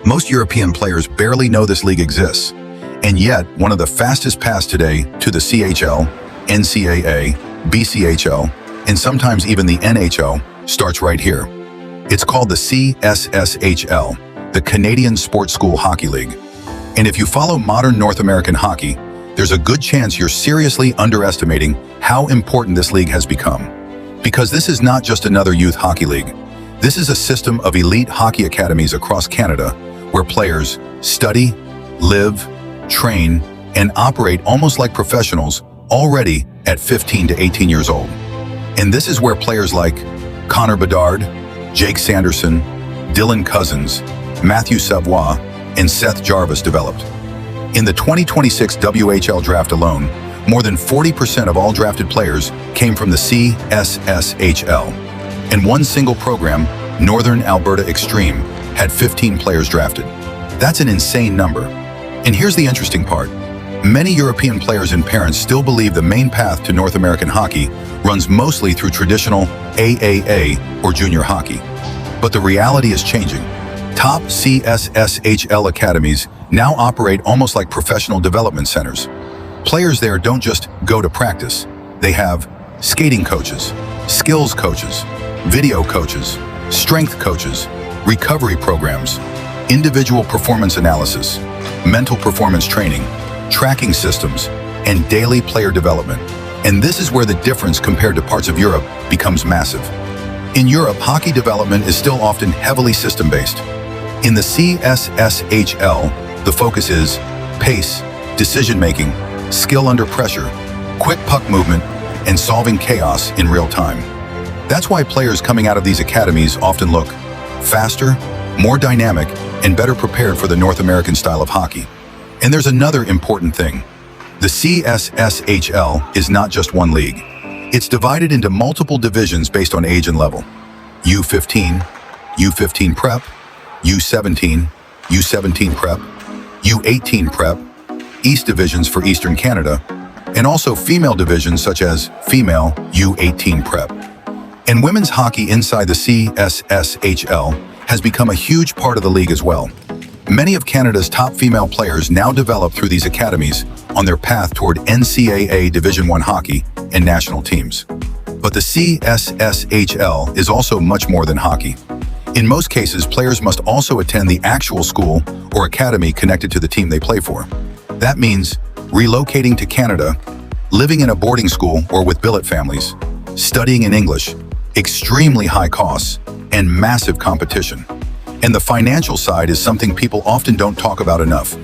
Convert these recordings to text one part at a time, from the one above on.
Most European players barely know this league exists, and yet one of the fastest paths today to the CHL, NCAA, BCHL, and sometimes even the NHL starts right here. It's called the CSSHL, the Canadian Sports School Hockey League. And if you follow modern North American hockey, there's a good chance you're seriously underestimating how important this league has become. Because this is not just another youth hockey league. This is a system of elite hockey academies across Canada where players study, live, train, and operate almost like professionals already at 15 to 18 years old. And this is where players like Connor Bedard, Jake Sanderson, Dylan Cousins, Matthew Savoie, and Seth Jarvis developed. In the 2026 WHL draft alone, more than 40% of all drafted players came from the CSSHL. And one single program, Northern Alberta Extreme, had 15 players drafted. That's an insane number. And here's the interesting part. Many European players and parents still believe the main path to North American hockey runs mostly through traditional AAA or junior hockey. But the reality is changing. Top CSSHL academies now operate almost like professional development centers. Players there don't just go to practice. They have skating coaches, skills coaches, video coaches, strength coaches, recovery programs, individual performance analysis, mental performance training, tracking systems, and daily player development. And this is where the difference compared to parts of Europe becomes massive. In Europe, hockey development is still often heavily system-based. In the CSSHL, the focus is pace, decision-making, skill under pressure, quick puck movement, and solving chaos in real time. That's why players coming out of these academies often look faster, more dynamic, and better prepared for the North American style of hockey. And there's another important thing. The CSSHL is not just one league. It's divided into multiple divisions based on age and level. U15, U15 Prep, U17, U17 Prep, U18 Prep, East divisions for Eastern Canada, and also female divisions such as female U18 Prep. And women's hockey inside the CSSHL has become a huge part of the league as well. Many of Canada's top female players now develop through these academies on their path toward NCAA Division I hockey and national teams. But the CSSHL is also much more than hockey. In most cases, players must also attend the actual school or academy connected to the team they play for. That means relocating to Canada, living in a boarding school or with billet families, studying in English, extremely high costs, and massive competition. And the financial side is something people often don't talk about enough.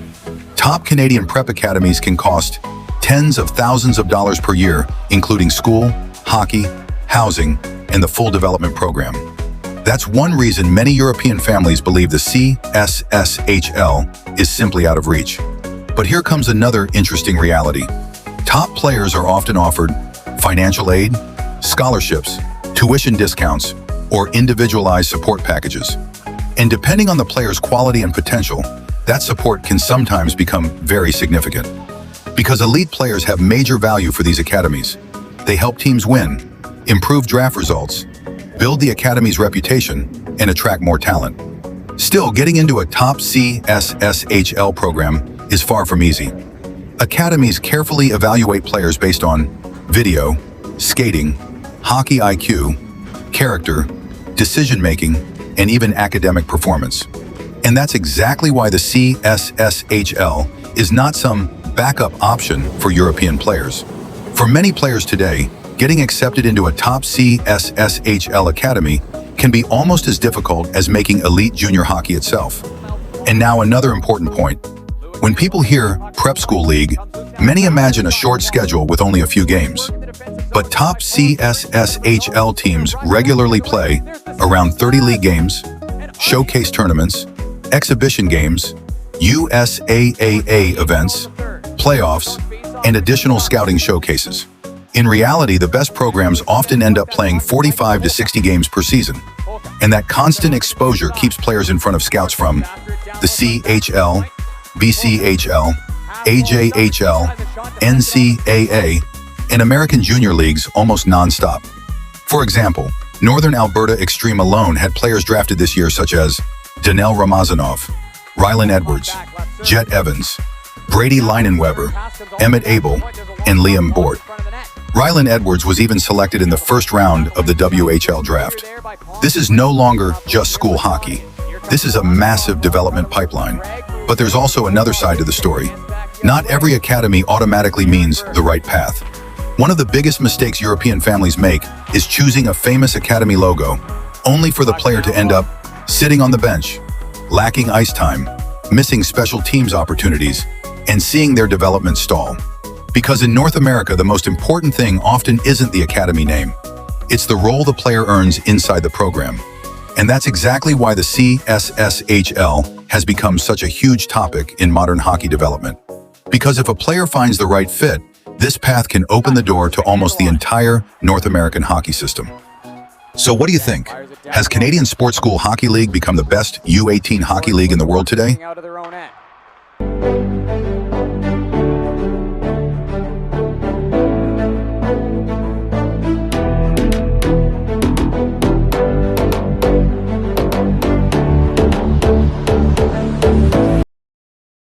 Top Canadian prep academies can cost tens of thousands of dollars per year, including school, hockey, housing, and the full development program. That's one reason many European families believe the CSSHL is simply out of reach. But here comes another interesting reality. Top players are often offered financial aid, scholarships, tuition discounts, or individualized support packages. And depending on the player's quality and potential, that support can sometimes become very significant. Because elite players have major value for these academies. They help teams win, improve draft results, build the academy's reputation, and attract more talent. Still, getting into a top CSSHL program is far from easy. Academies carefully evaluate players based on video, skating, hockey IQ, character, decision-making, and even academic performance. And that's exactly why the CSSHL is not some backup option for European players. For many players today, getting accepted into a top CSSHL academy can be almost as difficult as making elite junior hockey itself. And now another important point. When people hear prep school league, many imagine a short schedule with only a few games. But top CSSHL teams regularly play around 30 league games, showcase tournaments, exhibition games, USAAA events, playoffs, and additional scouting showcases. In reality, the best programs often end up playing 45 to 60 games per season. And that constant exposure keeps players in front of scouts from the CHL, BCHL, AJHL, NCAA, and American Junior Leagues almost non-stop. For example, Northern Alberta Extreme alone had players drafted this year such as Danil Ramazanov, Rylan Edwards, Jet Evans, Brady Leinenweber, Emmett Abel, and Liam Bort. Rylan Edwards was even selected in the first round of the WHL draft. This is no longer just school hockey. This is a massive development pipeline. But there's also another side to the story. Not every academy automatically means the right path. One of the biggest mistakes European families make is choosing a famous academy logo, only for the player to end up sitting on the bench, lacking ice time, missing special teams opportunities, and seeing their development stall. Because in North America, the most important thing often isn't the academy name. It's the role the player earns inside the program. And that's exactly why the CSSHL has become such a huge topic in modern hockey development. Because if a player finds the right fit, this path can open the door to almost the entire North American hockey system. So what do you think? Has Canadian Sports School Hockey League become the best U18 hockey league in the world today?